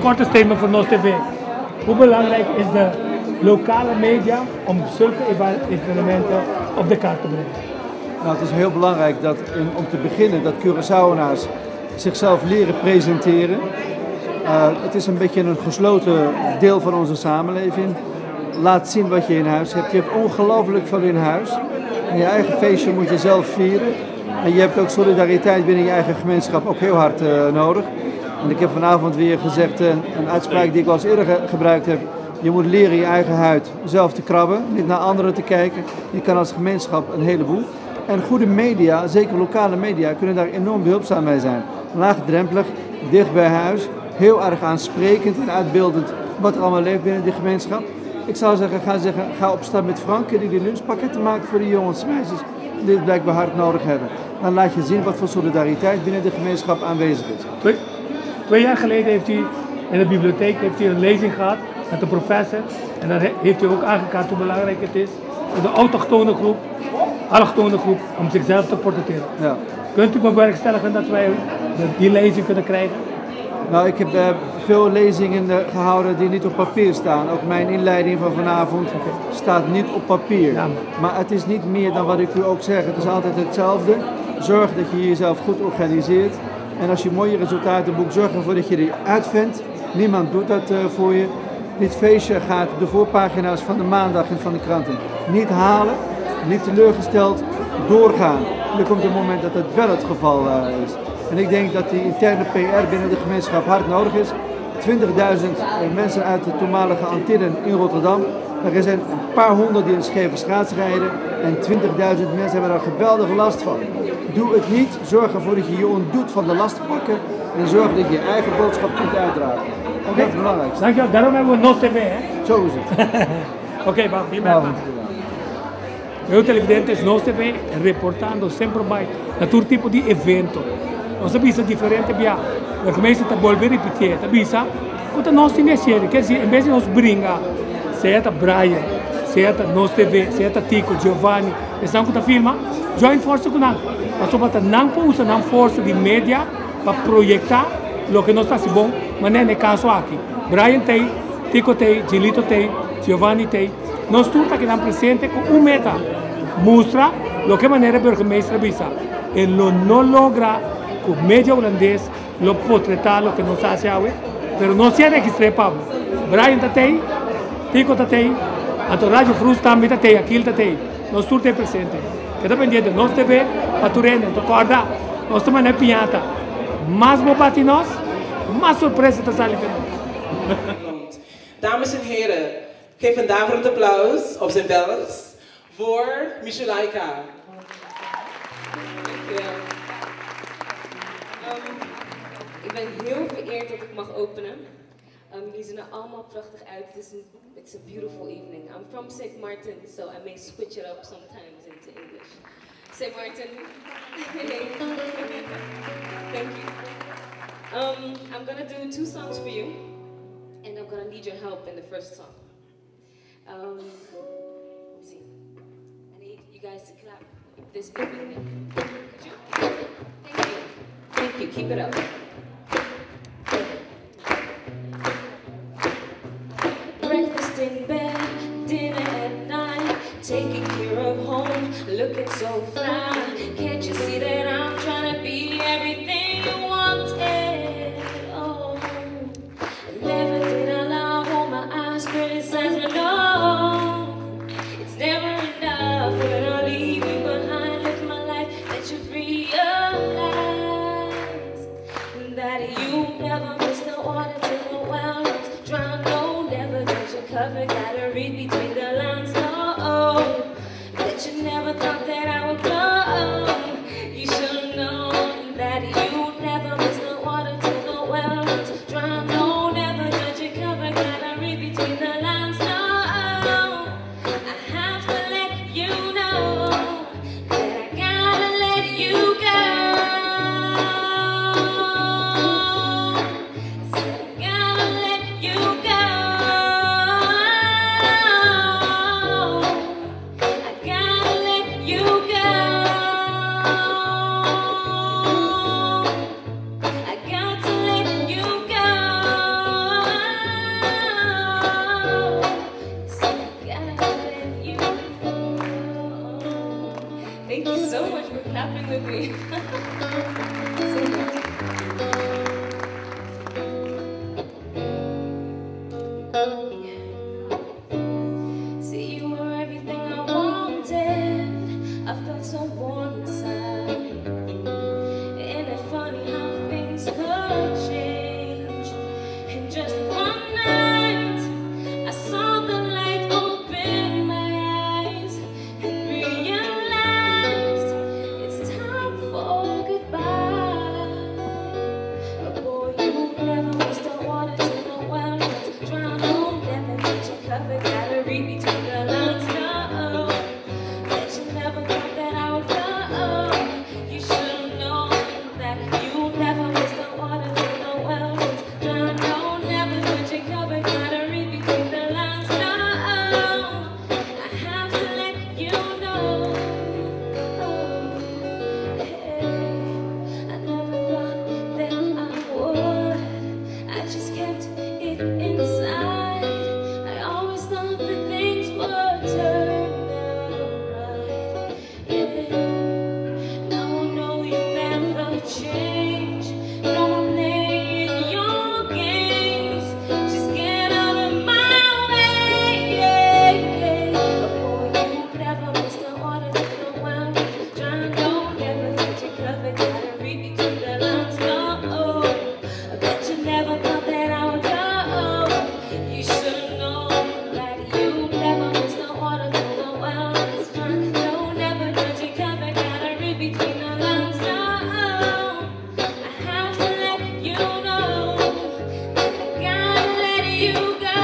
korte statement voor NOS TV. Hoe belangrijk is de lokale media om zulke evenementen op de kaart te brengen? Nou, het is heel belangrijk dat om te beginnen dat Curaçaoënaars zichzelf leren presenteren. Het is een beetje een gesloten deel van onze samenleving. Laat zien wat je in huis hebt. Je hebt ongelooflijk veel in huis. En je eigen feestje moet je zelf vieren. En je hebt ook solidariteit binnen je eigen gemeenschap ook heel hard nodig. En ik heb vanavond weer gezegd, een uitspraak die ik al eens eerder gebruikt heb. Je moet leren je eigen huid zelf te krabben, niet naar anderen te kijken. Je kan als gemeenschap een heleboel. En goede media, zeker lokale media, kunnen daar enorm behulpzaam bij zijn. Laagdrempelig, dicht bij huis, heel erg aansprekend en uitbeeldend wat er allemaal leeft binnen die gemeenschap. Ik zou zeggen, ga op stap met Frank die lunchpakketten maakt voor die jongens en meisjes die het blijkbaar hard nodig hebben. Dan laat je zien wat voor solidariteit binnen de gemeenschap aanwezig is. 2 jaar geleden heeft u in de bibliotheek een lezing gehad met een professor. En dan heeft u ook aangekaart hoe belangrijk het is voor de autochtone groep, allochtone groep, om zichzelf te portretteren. Ja. Kunt u me bewerkstelligen dat wij die lezing kunnen krijgen? Nou, ik heb veel lezingen gehouden die niet op papier staan. Ook mijn inleiding van vanavond staat niet op papier. Ja. Maar het is niet meer dan wat ik u ook zeg. Het is altijd hetzelfde. Zorg dat je jezelf goed organiseert. En als je mooie resultaten boekt, zorg ervoor dat je die uitvindt. Niemand doet dat voor je. Dit feestje gaat de voorpagina's van de maandag en van de kranten niet halen. Niet teleurgesteld, doorgaan. Er komt een moment dat het wel het geval is. En ik denk dat die interne PR binnen de gemeenschap hard nodig is. 20.000 mensen uit de toenmalige Antillen in Rotterdam. Er zijn een paar honderd die in scheve schaats rijden. En 20.000 mensen hebben daar geweldige last van. Doe het niet. Zorg ervoor dat je je ontdoet van de lastenpakken. En zorg dat je je eigen boodschap kunt uitdragen. Dat is het belangrijkste. Dankjewel. Daarom hebben we NOS TV, hè? Zo is het. Oké, Bob, je bent Meu televidentes, NOS TV reportando sempre vai todo tipo de evento. Nós bisa diferente bia. A começa a volver repetir, tá bisa? Quando nós temos série, quer dizer, em vez de nós brincar, seja Brian, seja NOS TV, seja Tico, Giovanni, estão com a firma, join força com nós. Mas só para não usar a força de mídia para projetar o que nós está bom, mas não é caso aqui. Brian tem, Tico tem, Gilito tem, Giovanni tem. Nós todos aqui estamos presentes com meta. Mostra lo que maneira burgemeester bisa. E lo não logra com media holandês, lo portretar lo que nós fazemos, pero não se registra Pablo. Brian tá tem, Tico tá tem, a Rádio Frus também tá tem, aquilo tá tem. Nós todos estamos presentes. Que está pendente, nós TV, para tu render, tu acorda, nós estamos na pinhata. Mais bobate nós, mais surpresa tá saindo. Dames en heren, geef een daverend applaus op zijn Belgisch voor Michelaika. Dankjewel. Ik ben heel vereerd dat ik mag openen. Jullie zien er allemaal prachtig uit. It's a beautiful evening. I'm from St. Martin, so I may switch it up sometimes into English. St. Martin. Thank you. I'm gonna do 2 songs for you, and I'm gonna need your help in the first song. Let me see. I need you guys to clap this big with me. Could you? Thank you. Thank you. Keep it up. Breakfast in bed, dinner at night, taking care of home, looking so fine. Can't you see that I'm trying to be everything you wanted? Oh, never did I allow all my eyes criticize me. No, it's never enough when I leave you behind. Live my life that you realize that you never miss the water till the well runs dry. No, never judge your cover, gotta read between the lines. No, that you never thought that I would go. rapping with me. So good. See, you were everything I wanted. I felt so warm inside. Ain't it funny how things could change in just one night? I saw the light open my eyes and realized it's time for goodbye. But boy, you never missed the water to the well. Drown home, never get your cover. Gotta read between the lines. No, bet you never thought that I would go. You should've known that you never missed the water to the well. Drown home, never get your cover. Gotta read between the lines. No, I have to let you know. I never thought that I would. I just kept it inside. I always thought that things would turn out right. Yeah. Now I know you never change. No more playing your games. Just get out of my way. Yeah. But boy, you never missed the water to the well. Drown, don't never touch your cover. Gotta read between the lines. No, I bet you never thought that I would go. You should've known that you never missed the water to the well. Drown, don't never touch your cover. Gotta read between the lines. No, I have to let you know. I gotta let you go.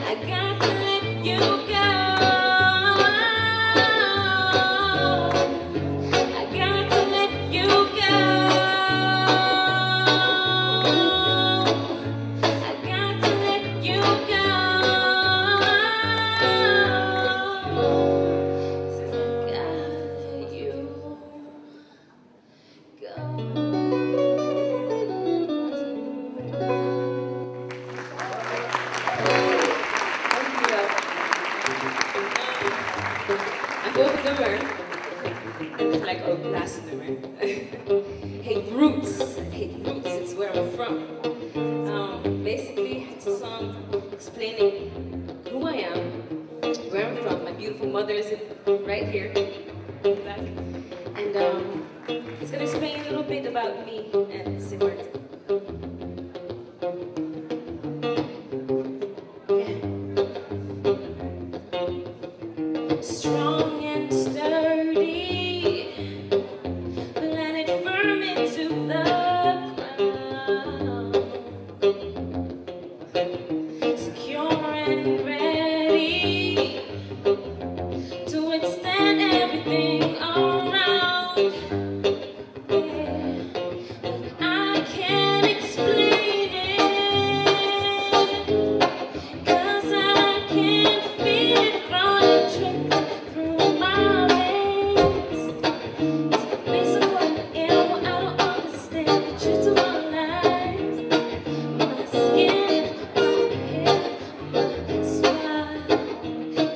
I got to let you go. I got to let you go. I got to let you go. Since I got to let you Een volgend nummer. Like ook het laatste nummer. Hey Roots. Hey Roots, it's where I'm from. Basically, it's a song explaining who I am, where I'm from. My beautiful mother is right here in the back. And it's gonna explain a little bit about me and Sigurd. strong and sturdy, planted firm into the ground, secure and ready to withstand everything around. Yeah. But I can't explain it, 'cause I can't feel it running through my veins. It's the base of what I am. I don't understand the truth to my life. My skin, my hair, my smile.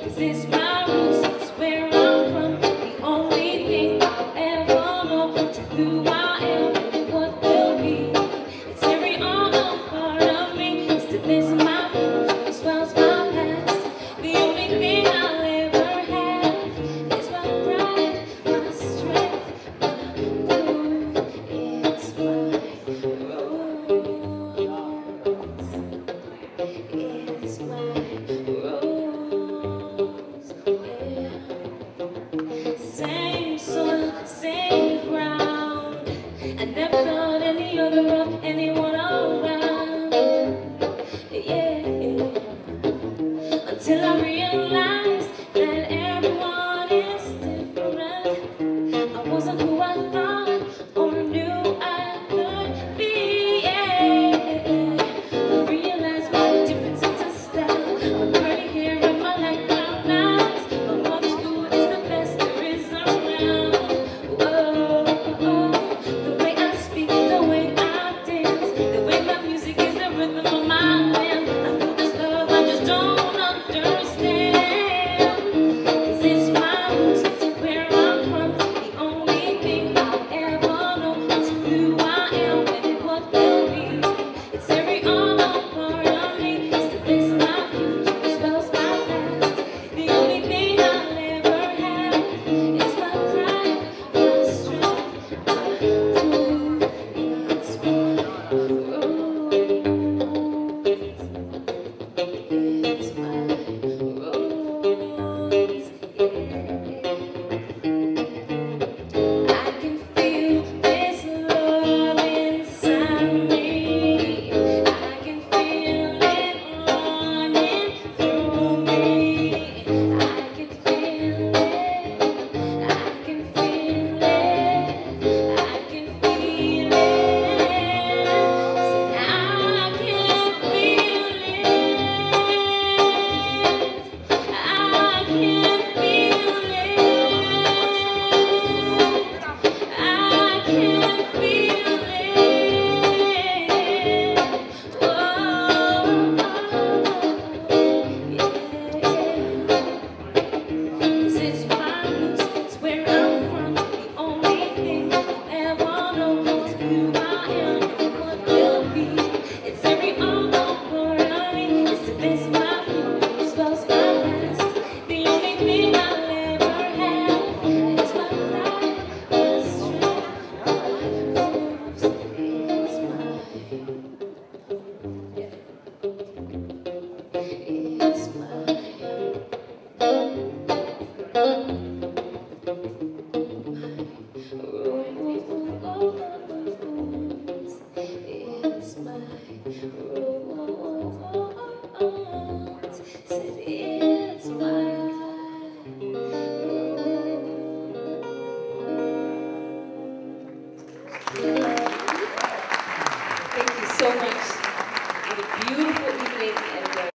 'Cause it's my roots, it's where I'm from. The only thing I'll ever know to who I am and what will be. It's every other part of me. It's the base of my future as well as my past. The only thing I'll ever have is my pride, my strength, my proof. It's my roots. It's my